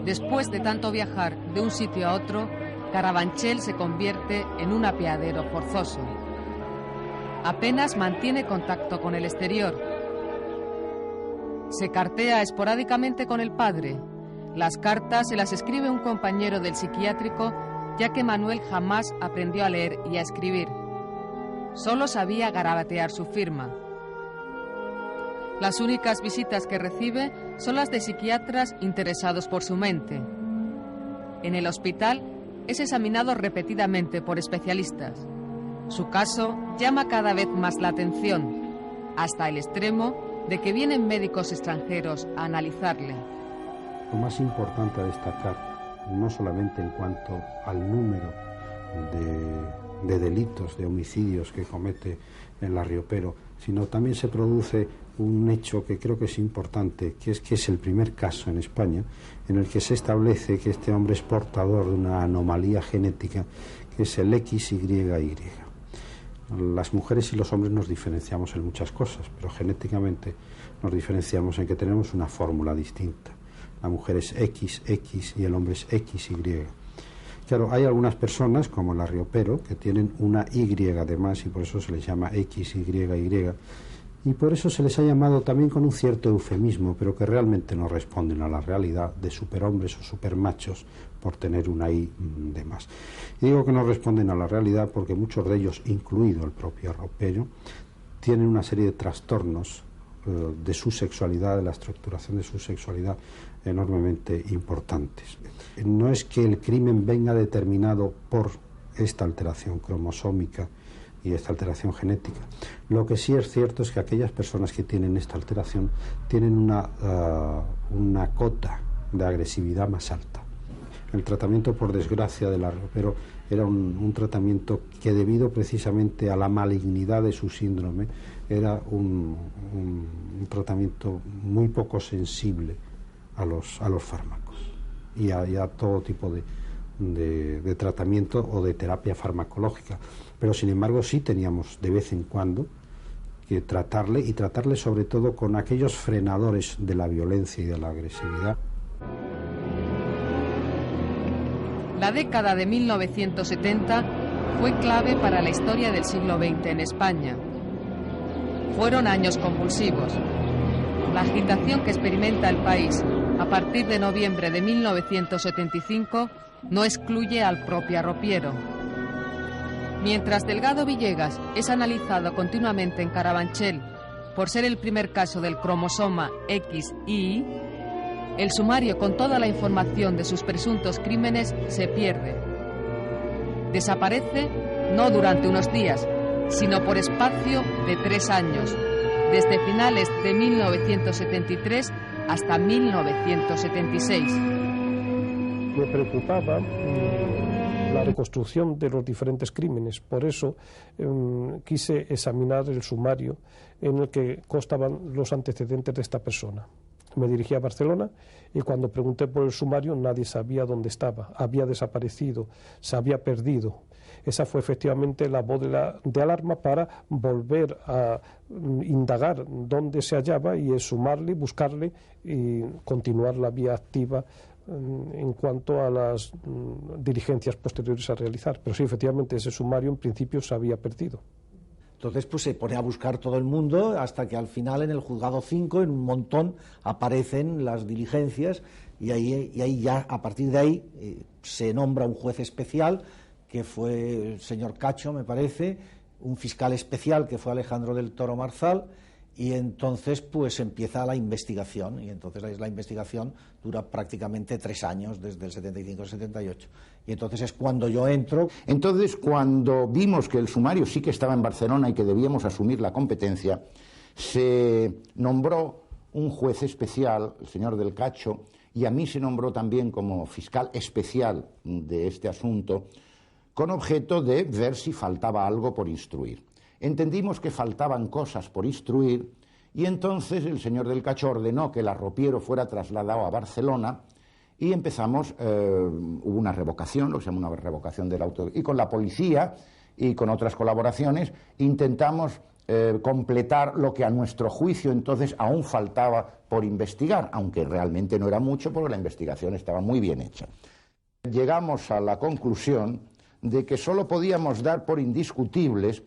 Después de tanto viajar de un sitio a otro, Carabanchel se convierte en un apeadero forzoso. Apenas mantiene contacto con el exterior. Se cartea esporádicamente con el padre. Las cartas se las escribe un compañero del psiquiátrico, ya que Manuel jamás aprendió a leer y a escribir. Solo sabía garabatear su firma. Las únicas visitas que recibe son las de psiquiatras interesados por su mente. En el hospital es examinado repetidamente por especialistas. Su caso llama cada vez más la atención, hasta el extremo de que vienen médicos extranjeros a analizarle. Lo más importante a destacar, no solamente en cuanto al número de delitos, de homicidios que comete en La Riopero, sino también se produce un hecho que creo que es importante, que es el primer caso en España en el que se establece que este hombre es portador de una anomalía genética que es el XYY. Las mujeres y los hombres nos diferenciamos en muchas cosas, pero genéticamente nos diferenciamos en que tenemos una fórmula distinta. La mujer es XX y el hombre es XY. Claro, hay algunas personas, como La Riopero, que tienen una Y además y por eso se les llama XYY, y por eso se les ha llamado también con un cierto eufemismo, pero que realmente no responden a la realidad de superhombres o supermachos por tener una Y de más. Y digo que no responden a la realidad porque muchos de ellos, incluido el propio Riopero, tienen una serie de trastornos de su sexualidad, de la estructuración de su sexualidad, enormemente importantes. No es que el crimen venga determinado por esta alteración cromosómica y esta alteración genética. Lo que sí es cierto es que aquellas personas que tienen esta alteración tienen una cota de agresividad más alta. El tratamiento, por desgracia, de La Riopero era un tratamiento que, debido precisamente a la malignidad de su síndrome, era un tratamiento muy poco sensible a los fármacos y a todo tipo de tratamiento o de terapia farmacológica. Pero sin embargo sí teníamos de vez en cuando que tratarle sobre todo con aquellos frenadores de la violencia y de la agresividad. La década de 1970 fue clave para la historia del siglo XX en España. Fueron años convulsivos. La agitación que experimenta el país a partir de noviembre de 1975 no excluye al propio Riopero. Mientras Delgado Villegas es analizado continuamente en Carabanchel por ser el primer caso del cromosoma XY, el sumario con toda la información de sus presuntos crímenes se pierde. Desaparece no durante unos días, sino por espacio de 3 años, desde finales de 1973 hasta 1976. Me preocupaba la reconstrucción de los diferentes crímenes, por eso quise examinar el sumario en el que constaban los antecedentes de esta persona. Me dirigí a Barcelona y cuando pregunté por el sumario nadie sabía dónde estaba, había desaparecido, se había perdido. Esa fue efectivamente la voz de alarma para volver a indagar dónde se hallaba y exhumarle, buscarle y continuar la vía activa en cuanto a las diligencias posteriores a realizar. Pero sí, efectivamente, ese sumario en principio se había perdido. Entonces pues se pone a buscar todo el mundo hasta que al final en el juzgado 5, en un montón, aparecen las diligencias y ahí ya, a partir de ahí, se nombra un juez especial que fue el señor Cacho, me parece, un fiscal especial que fue Alejandro del Toro Marzal, y entonces pues empieza la investigación, y entonces la investigación dura prácticamente 3 años, desde el 75 al 78, y entonces es cuando yo entro. Entonces, cuando vimos que el sumario sí que estaba en Barcelona y que debíamos asumir la competencia, se nombró un juez especial, el señor del Cacho, y a mí se nombró también como fiscal especial de este asunto, con objeto de ver si faltaba algo por instruir. Entendimos que faltaban cosas por instruir y entonces el señor del Cacho ordenó que el Riopero fuera trasladado a Barcelona y empezamos, hubo una revocación, lo que se llama una revocación del auto, y con la policía y con otras colaboraciones intentamos completar lo que a nuestro juicio entonces aún faltaba por investigar, aunque realmente no era mucho porque la investigación estaba muy bien hecha. Llegamos a la conclusión de que solo podíamos dar por indiscutibles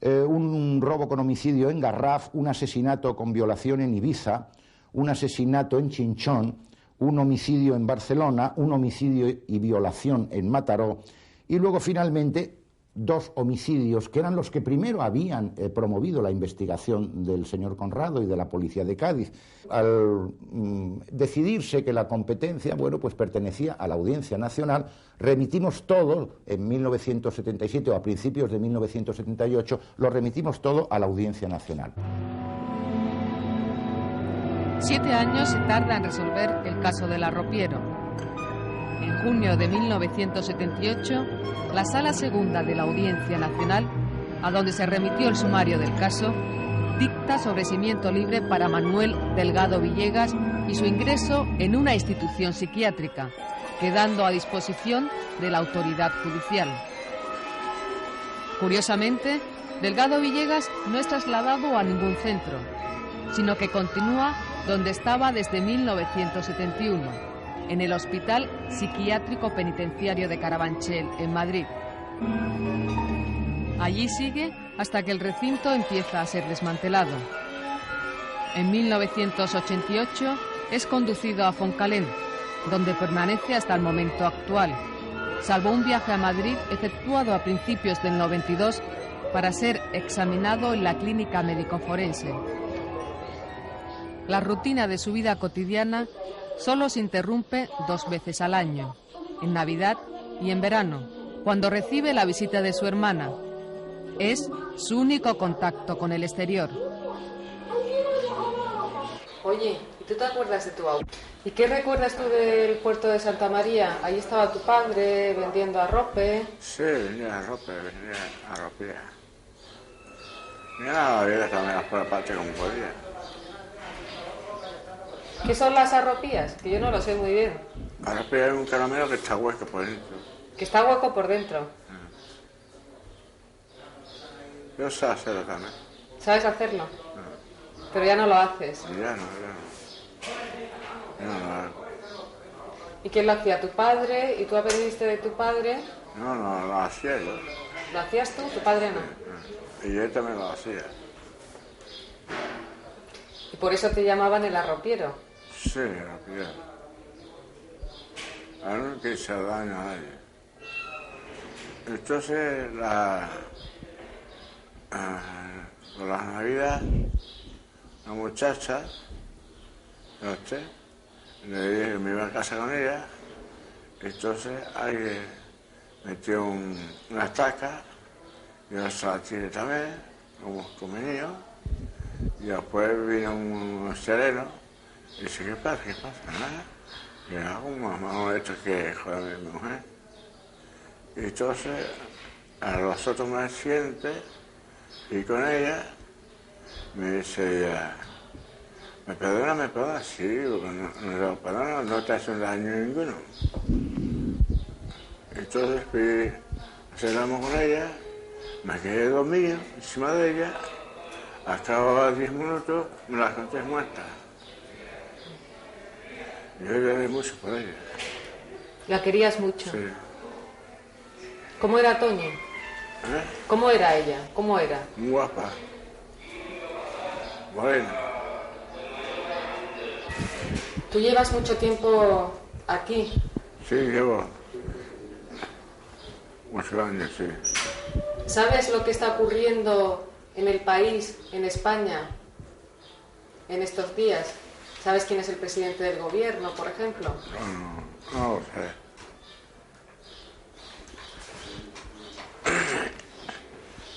un robo con homicidio en Garraf, un asesinato con violación en Ibiza, un asesinato en Chinchón, un homicidio en Barcelona, un homicidio y violación en Mataró, y luego finalmente 2 homicidios que eran los que primero habían promovido la investigación del señor Conrado y de la policía de Cádiz. Al decidirse que la competencia, bueno, pues pertenecía a la Audiencia Nacional, remitimos todo en 1977 o a principios de 1978, lo remitimos todo a la Audiencia Nacional. 7 años se tarda en resolver el caso del arropiero. En junio de 1978, la Sala Segunda de la Audiencia Nacional, a donde se remitió el sumario del caso, dicta sobreseimiento libre para Manuel Delgado Villegas y su ingreso en una institución psiquiátrica, quedando a disposición de la autoridad judicial. Curiosamente, Delgado Villegas no es trasladado a ningún centro, sino que continúa donde estaba desde 1971, en el Hospital Psiquiátrico Penitenciario de Carabanchel, en Madrid. Allí sigue hasta que el recinto empieza a ser desmantelado. En 1988 es conducido a Foncalén, donde permanece hasta el momento actual, salvo un viaje a Madrid efectuado a principios del 92 para ser examinado en la clínica médico-forense. La rutina de su vida cotidiana solo se interrumpe 2 veces al año, en Navidad y en verano, cuando recibe la visita de su hermana. Es su único contacto con el exterior. Oye, ¿y tú te acuerdas de tu abuelo? ¿Y qué recuerdas tú del puerto de Santa María? Ahí estaba tu padre vendiendo arrope. Sí, vendía arrope, vendía arropía. Mira, había también las por parte como podía. ¿Qué son las arropías? Que yo no lo sé muy bien. Arropía es un caramelo que está hueco por dentro. Que está hueco por dentro. Yo sé hacerlo también. ¿Sabes hacerlo? Pero ya no lo haces. Ya no. Ya no lo hago. ¿Y quién lo hacía? ¿Tu padre? ¿Y tú aprendiste de tu padre? No, lo hacía yo. ¿Lo hacías tú? ¿Tu padre no? Y yo también lo hacía. ¿Y por eso te llamaban el arropiero? Sí, arropiero. Ahora no quise daño a nadie. Entonces, por las Navidades, la muchacha, le dije que me iba a casa con ella, entonces alguien metió una estaca, yo se la tiré también, como niño, y después vino un sereno y dice, ¿qué pasa? Nada. Y era como más esto que joder a mi mujer. Y entonces, a los otros me siente y con ella me dice ella, ¿me perdona? Sí, porque no te hace un daño ninguno. Entonces cenamos con ella, me quedé dormido encima de ella, hasta 10 minutos me la encontré muerta. Yo lloré mucho por ella. ¿La querías mucho? Sí. ¿Cómo era Toñi? ¿Cómo era ella? ¿Cómo era? Muy guapa. Morena. ¿Tú llevas mucho tiempo aquí? Sí, llevo muchos años, sí. ¿Sabes lo que está ocurriendo en el país, en España, en estos días? ¿Sabes quién es el presidente del gobierno, por ejemplo? No lo sé.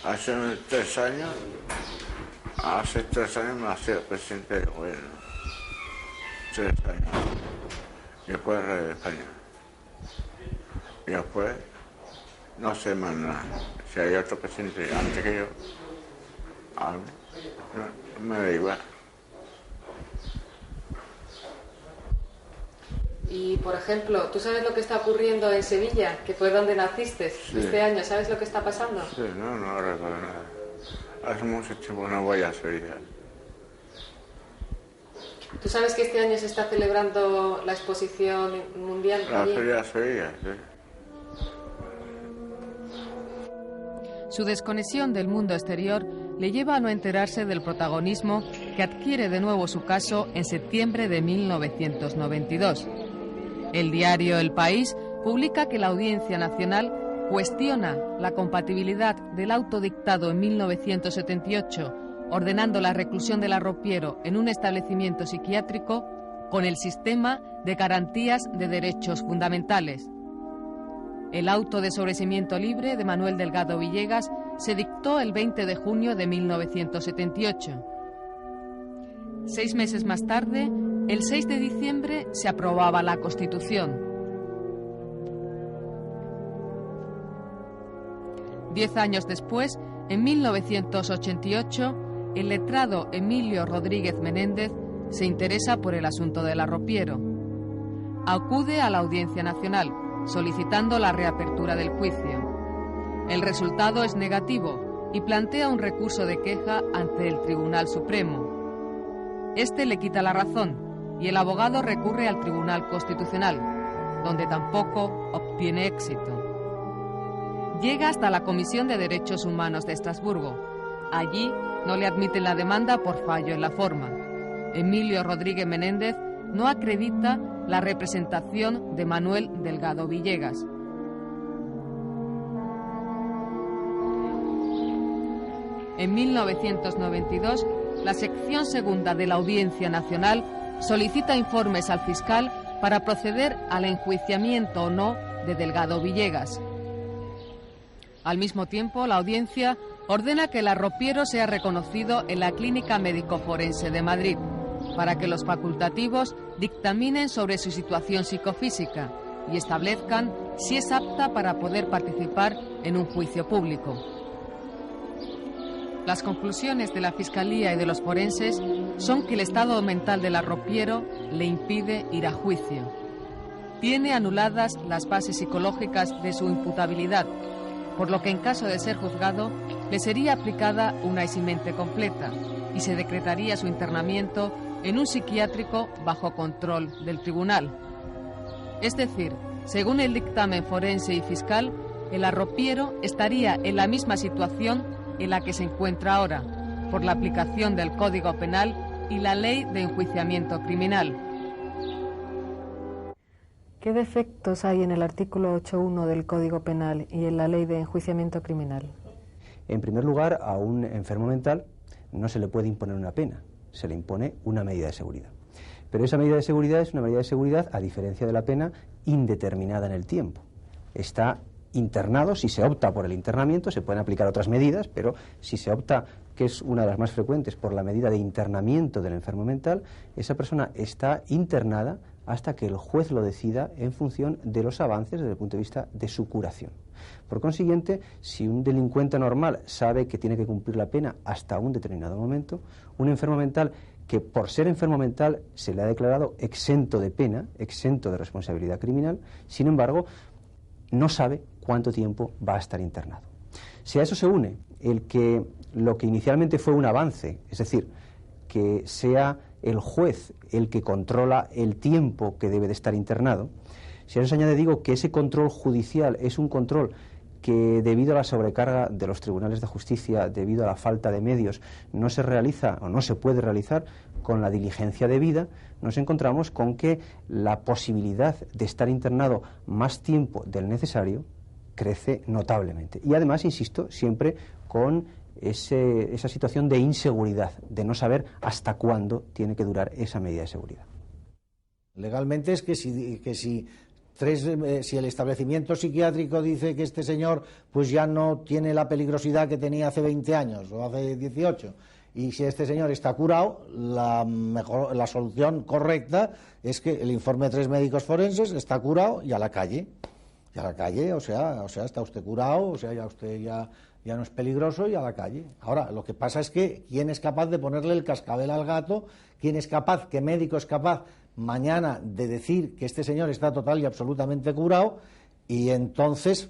Hace 3 años me hacía presidente del gobierno. 3 años. Y después rey de España. Y después no sé más nada. Si hay otro presidente antes que yo, no, me da igual. Y, por ejemplo, ¿tú sabes lo que está ocurriendo en Sevilla, que fue donde naciste este año? ¿Sabes lo que está pasando? Sí, no recuerdo nada. Hace mucho tiempo no voy a Sevilla. ¿Tú sabes que este año se está celebrando la exposición mundial? La Feria de Sevilla, sí. Su desconexión del mundo exterior le lleva a no enterarse del protagonismo que adquiere de nuevo su caso en septiembre de 1992. El diario El País publica que la Audiencia Nacional cuestiona la compatibilidad del auto dictado en 1978, ordenando la reclusión del arropiero en un establecimiento psiquiátrico, con el sistema de garantías de derechos fundamentales. El auto de sobreseimiento libre de Manuel Delgado Villegas se dictó el 20 de junio de 1978. 6 meses más tarde, el 6 de diciembre, se aprobaba la Constitución. 10 años después, en 1988, el letrado Emilio Rodríguez Menéndez se interesa por el asunto del arropiero. Acude a la Audiencia Nacional, solicitando la reapertura del juicio. El resultado es negativo y plantea un recurso de queja ante el Tribunal Supremo. Este le quita la razón y el abogado recurre al Tribunal Constitucional, donde tampoco obtiene éxito. Llega hasta la Comisión de Derechos Humanos de Estrasburgo. Allí no le admiten la demanda por fallo en la forma. Emilio Rodríguez Menéndez no acredita la representación de Manuel Delgado Villegas. En 1992, la sección segunda de la Audiencia Nacional solicita informes al fiscal para proceder al enjuiciamiento o no de Delgado Villegas. Al mismo tiempo, la audiencia ordena que el arropiero sea reconocido en la Clínica Médico-Forense de Madrid, para que los facultativos dictaminen sobre su situación psicofísica y establezcan si es apta para poder participar en un juicio público. Las conclusiones de la Fiscalía y de los forenses son que el estado mental del arropiero le impide ir a juicio. Tiene anuladas las bases psicológicas de su imputabilidad, por lo que en caso de ser juzgado le sería aplicada una eximente completa y se decretaría su internamiento en un psiquiátrico bajo control del tribunal. Es decir, según el dictamen forense y fiscal, el arropiero estaría en la misma situación en la que se encuentra ahora, por la aplicación del Código Penal y la Ley de Enjuiciamiento Criminal. ¿Qué defectos hay en el artículo 8.1 del Código Penal y en la Ley de Enjuiciamiento Criminal? En primer lugar, a un enfermo mental no se le puede imponer una pena, se le impone una medida de seguridad. Pero esa medida de seguridad es una medida de seguridad, a diferencia de la pena, indeterminada en el tiempo. Está internado. Si se opta por el internamiento, se pueden aplicar otras medidas, pero si se opta, que es una de las más frecuentes, por la medida de internamiento del enfermo mental, esa persona está internada hasta que el juez lo decida en función de los avances desde el punto de vista de su curación. Por consiguiente, si un delincuente normal sabe que tiene que cumplir la pena hasta un determinado momento, un enfermo mental que por ser enfermo mental se le ha declarado exento de pena, exento de responsabilidad criminal, sin embargo, no sabe cuánto tiempo va a estar internado. Si a eso se une el que lo que inicialmente fue un avance, es decir, que sea el juez el que controla el tiempo que debe de estar internado, si a eso se añade, digo, que ese control judicial es un control que debido a la sobrecarga de los tribunales de justicia, debido a la falta de medios, no se realiza o no se puede realizar con la diligencia debida, nos encontramos con que la posibilidad de estar internado más tiempo del necesario crece notablemente. Y además, insisto, siempre con esa situación de inseguridad, de no saber hasta cuándo tiene que durar esa medida de seguridad. Legalmente es que si el establecimiento psiquiátrico dice que este señor pues ya no tiene la peligrosidad que tenía hace 20 años o hace 18, y si este señor está curado, la solución correcta es que el informe de 3 médicos forenses está curado y a la calle. Y a la calle, o sea, está usted curado, o sea, ya usted ya no es peligroso y a la calle. Ahora, lo que pasa es que ¿quién es capaz de ponerle el cascabel al gato? ¿Quién es capaz, qué médico es capaz mañana de decir que este señor está total y absolutamente curado, y entonces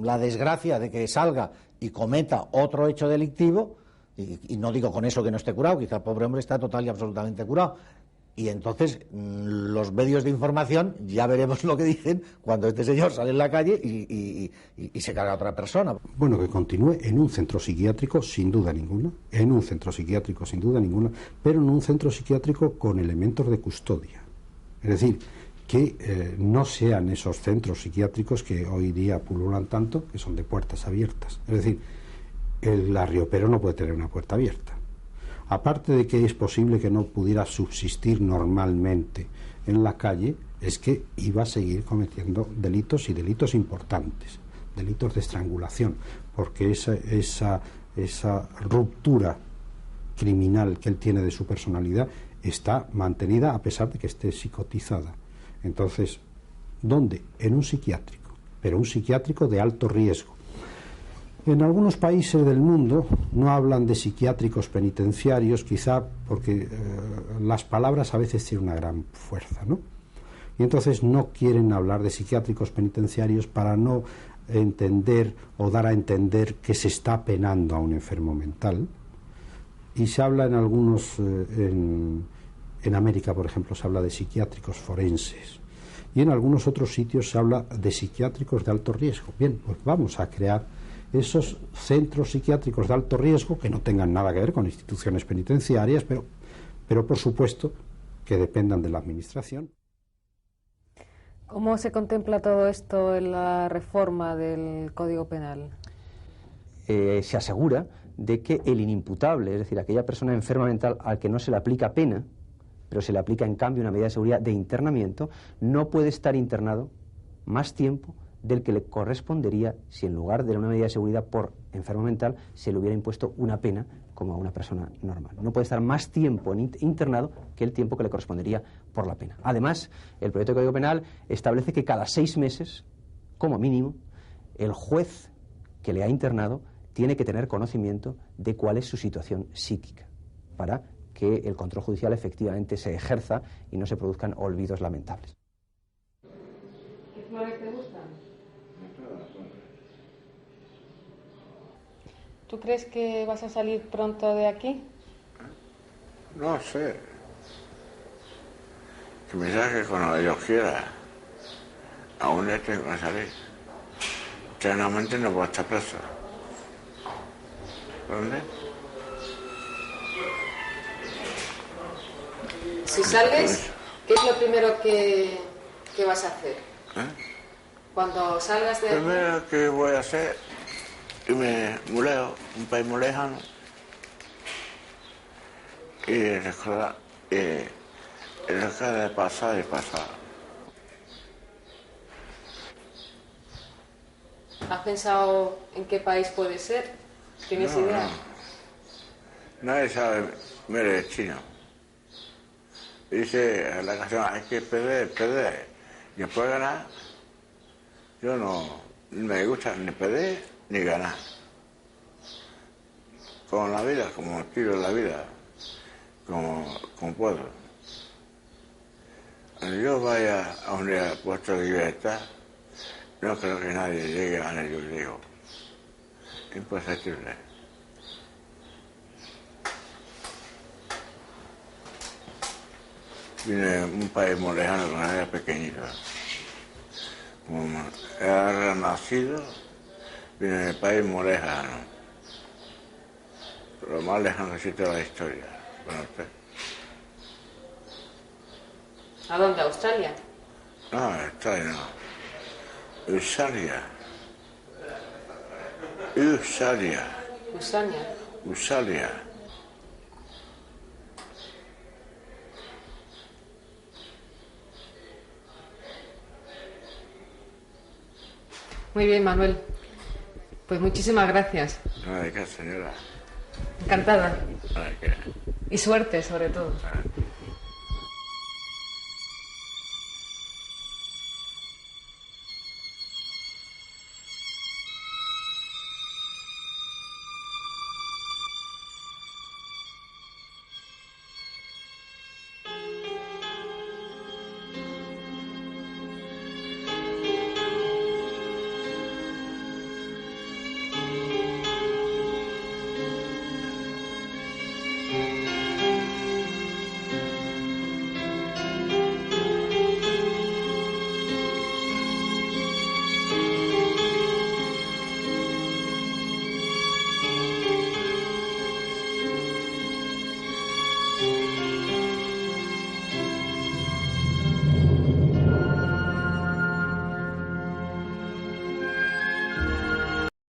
la desgracia de que salga y cometa otro hecho delictivo, Y no digo con eso que no esté curado, quizá el pobre hombre está total y absolutamente curado. Y entonces los medios de información ya veremos lo que dicen cuando este señor sale en la calle y se carga a otra persona. Bueno, que continúe en un centro psiquiátrico sin duda ninguna, pero en un centro psiquiátrico con elementos de custodia. Es decir, que no sean esos centros psiquiátricos que hoy día pululan tanto, que son de puertas abiertas. Es decir, el arriopero no puede tener una puerta abierta. Aparte de que es posible que no pudiera subsistir normalmente en la calle, es que iba a seguir cometiendo delitos y delitos importantes, delitos de estrangulación, porque esa ruptura criminal que él tiene de su personalidad está mantenida a pesar de que esté psicotizada. Entonces, ¿dónde? En un psiquiátrico, pero un psiquiátrico de alto riesgo. En algunos países del mundo no hablan de psiquiátricos penitenciarios, quizá porque las palabras a veces tienen una gran fuerza, ¿no? Y entonces no quieren hablar de psiquiátricos penitenciarios para no entender o dar a entender que se está penando a un enfermo mental. Y se habla en algunos, en América, por ejemplo, se habla de psiquiátricos forenses. Y en algunos otros sitios se habla de psiquiátricos de alto riesgo. Bien, pues vamos a crear esos centros psiquiátricos de alto riesgo que no tengan nada que ver con instituciones penitenciarias, pero por supuesto que dependan de la administración. ¿Cómo se contempla todo esto en la reforma del Código Penal? Se asegura de que el inimputable, es decir, aquella persona enferma mental al que no se le aplica pena, pero se le aplica en cambio una medida de seguridad de internamiento, no puede estar internado más tiempo del que le correspondería si en lugar de una medida de seguridad por enfermo mental se le hubiera impuesto una pena como a una persona normal. No puede estar más tiempo internado que el tiempo que le correspondería por la pena. Además, el proyecto de Código Penal establece que cada 6 meses, como mínimo, el juez que le ha internado tiene que tener conocimiento de cuál es su situación psíquica para que el control judicial efectivamente se ejerza y no se produzcan olvidos lamentables. ¿Qué flores te gustan? ¿Tú crees que vas a salir pronto de aquí? No sé. Que me saque cuando Dios quiera. Aún le tengo que salir. Eternamente no puedo estar preso. ¿Dónde? Si sales, ¿qué es lo primero que vas a hacer? Cuando salgas de aquí... Primero que voy a hacer, irme muy lejos, un país muy lejano, y recordar lo que ha de pasar y pasar. ¿Has pensado en qué país puede ser? ¿Tienes idea? No. Nadie sabe, mire, es chino. Dice la canción, hay que perder, y después ganar. Yo no me gusta ni perder ni ganar. Con la vida, como tiro la vida, como puedo. Cuando yo vaya a un puesto de libertad, no creo que nadie llegue a donde yo llego. Imposible. Vine de un país muy lejano cuando era pequeñito. Como era renacido, vine del país muy lejano. Lo más lejano que existe la historia. Bueno, usted. ¿A dónde? ¿A Australia? No, Australia no. Ushuaia. Muy bien, Manuel. Pues muchísimas gracias. No, ¿de qué, señora? Encantada. ¿De qué? Y suerte, sobre todo.